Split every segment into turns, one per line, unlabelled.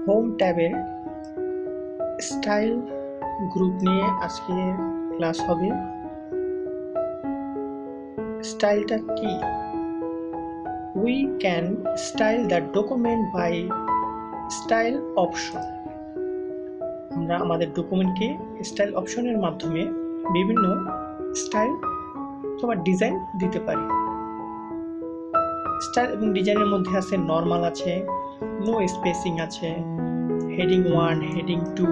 Home ট্যাবের style group নিয়ে আজকে ক্লাস হবে। স্টাইলটা কি? We can style the document by style option. আমরা আমাদের ডকুমেন্টকে স্টাইল অপশনের মাধ্যমে বিভিন্ন স্টাইল অথবা ডিজাইন দিতে পারি। স্টাইল এবং ডিজাইনের মধ্যে আছে নর্মাল আছে, নো স্পেসিং আছে, হেডিং 1, হেডিং 2,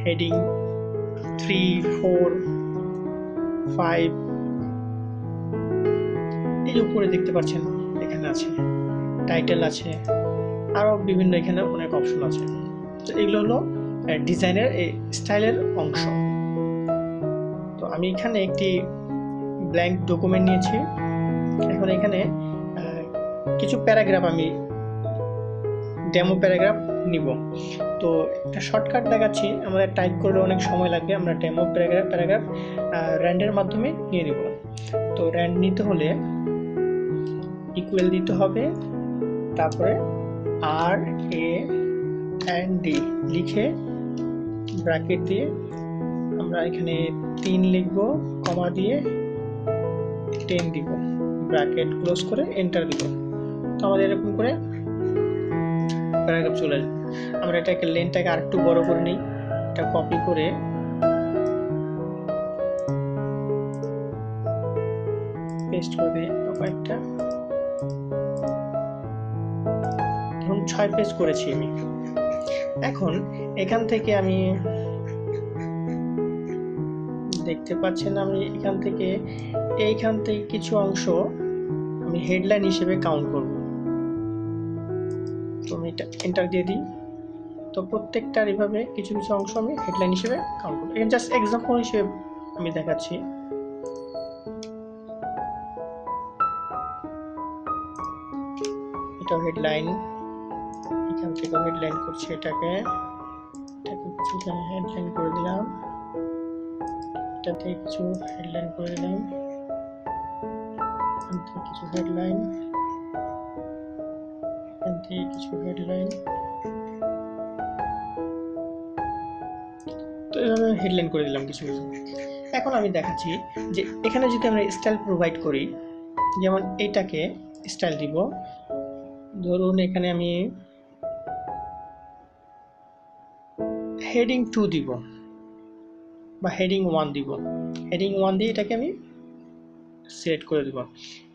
হেডিং 3, 4, 5, এই উপরে দেখতে পাচ্ছেন এখানে আছে টাইটেল আছে, আরও বিভিন্ন এখানে অনেক অপশন আছে। তো এগুলো হলো ডিজাইনের এই স্টাইলের অংশ। তো আমি এখানে একটি ব্ল্যাঙ্ক ডকুমেন্ট নিয়েছি। এখন এখানে কিছু প্যারাগ্রাফ আমি ডেমো প্যারাগ্রাফ নিব। তো একটা শর্টকাট দেখাচ্ছি, আমাদের টাইপ করলে অনেক সময় লাগবে। আমরা ডেমো প্যারাগ্রাফ র্যান্ডের মাধ্যমে নিয়ে নিব। তো র্যান্ড নিতে হলে ইকুয়াল দিতে হবে, তারপরে RAND লিখে ব্র্যাকেট দিয়ে আমরা এখানে 3 লিখব, কমা দিয়ে 10 দিব, ব্র্যাকেট ক্লোজ করে এন্টার দিব। তো আমাদের এরকম করে প্যারাগ্রাফ চলে আসবে। আমরা এটাকে লেনটাকে আরেকটু বড় করে নিই, এটা কপি করে পেস্ট করে দিই কয়েকটা। ধরুন 6 পেজ করেছি আমি। এখন এখান থেকে আমি দেখতে পাচ্ছেন আমি এইখান থেকে কিছু অংশ আমি হেডলাইন হিসেবে কাউন্ট করব। তো আমি এটা এন্টার দিয়ে দিই। তো প্রত্যেকটার এভাবে কিছু কিছু অংশ আমি হেডলাইন হিসেবে কাউন্ট করব। এখানে জাস্ট এক্সাম্পল হিসেবে আমি দেখাচ্ছি। এটা হেডলাইন, এখান থেকে হেডলাইন করছি, এটাকে কিছু হেডলাইন করে দিলাম, এটাতে কিছু হেডলাইন করে দিলাম, এখান থেকে কিছু হেডলাইন, এখান থেকে কিছু হেডলাইন। তো এভাবে হেডলাইন করে দিলাম কিছু কিছু। এখন আমি দেখাচ্ছি যে এখানে যদি আমরা স্টাইল প্রোভাইড করি, যেমন এইটাকে স্টাইল দিব। ধরুন এখানে আমি হেডিং 2 দিব বা হেডিং 1 দিব। হেডিং 1 দিয়ে এটাকে আমি সিলেক্ট করে দিব।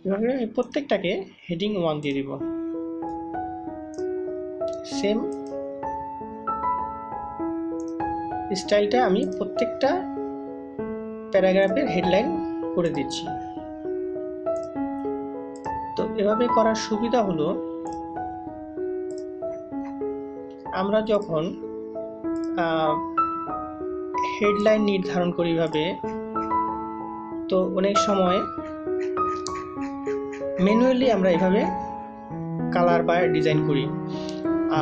এভাবে আমি প্রত্যেকটাকে হেডিং 1 দিয়ে দিব। সেম স্টাইলটা আমি প্রত্যেকটা প্যারাগ্রাফের হেডলাইন করে দিচ্ছি। তো এভাবে করার সুবিধা হলো, আমরা যখন হেডলাইন নির্ধারণ করি ভাবে, তো অনেক সময় ম্যানুয়ালি আমরা এভাবে কালার বা ডিজাইন করি।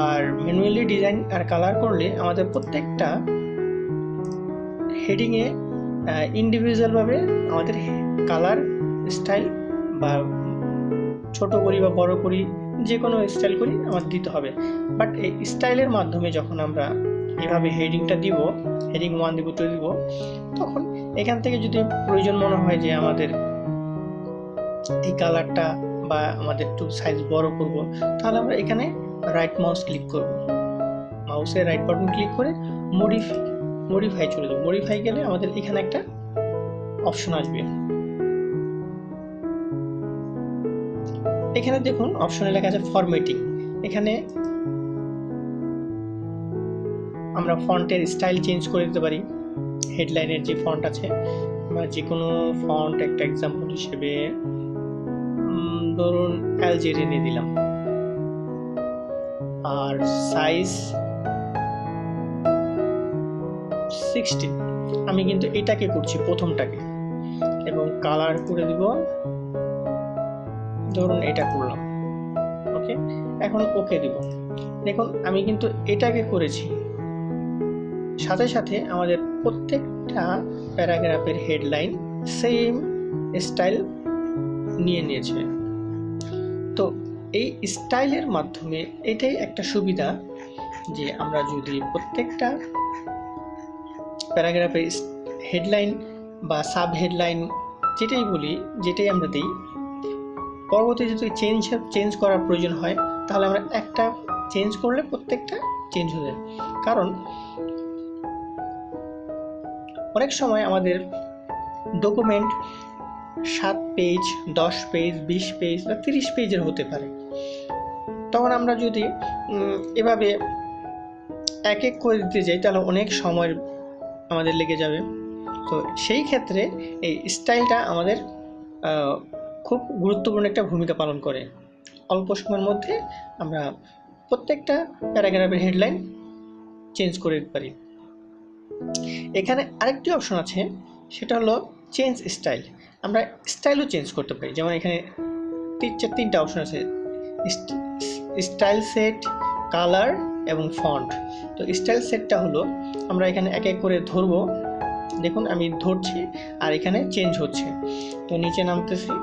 আর ম্যানুয়ালি ডিজাইন আর কালার করলে আমাদের প্রত্যেকটা হেডিংয়ে ইন্ডিভিজুয়ালভাবে আমাদের কালার স্টাইল বা ছোট করি বা বড় করি, যে কোনো স্টাইল করি আমাদের দিতে হবে। বাট এই স্টাইলের মাধ্যমে যখন আমরা এভাবে হেডিংটা দিব, হেডিং 1 দিব, 2 দিব, তখন এখান থেকে যদি প্রয়োজন মনে হয় যে আমাদের এই কালারটা বা আমাদের একটু সাইজ বড় করব, তাহলে আমরা এখানে রাইট মাউস ক্লিক করব, মাউসের রাইট বাটন ক্লিক করে মডিফাই চলে যাব। মডিফাই গেলে আমাদের এখানে একটা অপশন আসবে। এখানে দেখুন অপশনে লেখা আছে ফরম্যাটিং। এখানে আমরা ফন্টের স্টাইল চেঞ্জ করে দিতে পারি। হেডলাইনের যে ফন্ট আছে, আমরা যে কোনো ফন্ট, একটা এক্সাম্পল হিসেবে ধরুন অ্যালজেরি নিয়ে দিলাম, আর সাইজ 16। আমি কিন্তু এটাকে করছি, প্রথমটাকে, এবং কালার করে দিব, ধরুন এটা করলাম, ওকে। এখন ওকে দিব। দেখুন আমি কিন্তু এটাকে করেছি, সাথে সাথে আমাদের প্রত্যেকটা প্যারাগ্রাফের হেডলাইন সেম স্টাইল নিয়েছে। তো এই স্টাইলের মাধ্যমে এটাই একটা সুবিধা যে আমরা যদি প্রত্যেকটা প্যারাগ্রাফে হেডলাইন বা সাব হেডলাইন যেটাই বলি, যেটাই আমরা দিই, পরবর্তীতে যদি চেঞ্জ করার প্রয়োজন হয় তাহলে আমরা একটা চেঞ্জ করলে প্রত্যেকটা চেঞ্জ হয়ে যায়। কারণ অনেক সময় আমাদের ডকুমেন্ট 7 পেজ, 10 পেজ, 20 পেজ বা 30 পেজের হতে পারে। তখন আমরা যদি এভাবে এক এক করে দিতে যাই তাহলে অনেক সময় আমাদের লেগে যাবে। তো সেই ক্ষেত্রে এই স্টাইলটা আমাদের খুব গুরুত্বপূর্ণ একটা ভূমিকা পালন করে। অল্প সময়ের মধ্যে আমরা প্রত্যেকটা প্যারাগ্রাফের হেডলাইন চেঞ্জ করে দিতে পারি। এখানে আরেকটি অপশন আছে, সেটা হলো চেঞ্জ স্টাইল। আমরা স্টাইলও চেঞ্জ করতে পারি। যেমন এখানে 3টা অপশন আছে, স্টাইল সেট, কালার এবং ফন্ট। তো স্টাইল সেটটা হলো আমরা এখানে এক এক করে ধরবো। দেখুন আমি ধরছি আর এখানে চেঞ্জ হচ্ছে, তো নিচে নামতেছি।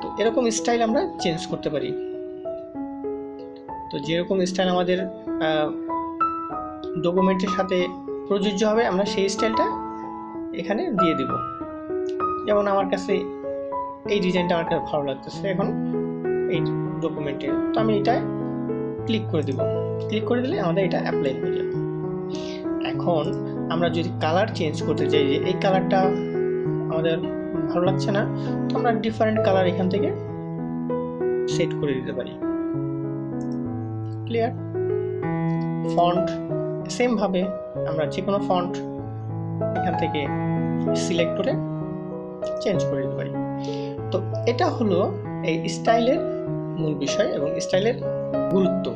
তো এরকম স্টাইল আমরা চেঞ্জ করতে পারি। তো যেরকম স্টাইল আমাদের ডকুমেন্টের সাথে প্রযোজ্য হবে আমরা সেই স্টাইলটা এখানে দিয়ে দিব। যেমন আমার কাছে এই ডিজাইনটা আমার কাছে ভালো লাগতেছে এখন এই ডকুমেন্টে, তো আমি এটা ক্লিক করে দিব। ক্লিক করে দিলে আমাদের এটা অ্যাপ্লাই হয়ে যাবে। এখন আমরা যদি কালার চেঞ্জ করতে চাই, যে এই কালারটা আমাদের ভালো লাগছে না, তো আমরা ডিফারেন্ট কালার এখান থেকে সেট করে দিতে পারি। ক্লিয়ার? ফন্ট সেম ভাবে আমরা যে কোনো ফন্ট এখান থেকে সিলেক্ট করে চেঞ্জ করে দিতে পারি। তো এটা হলো এই স্টাইলের মূল বিষয় এবং স্টাইলের গুরুত্ব।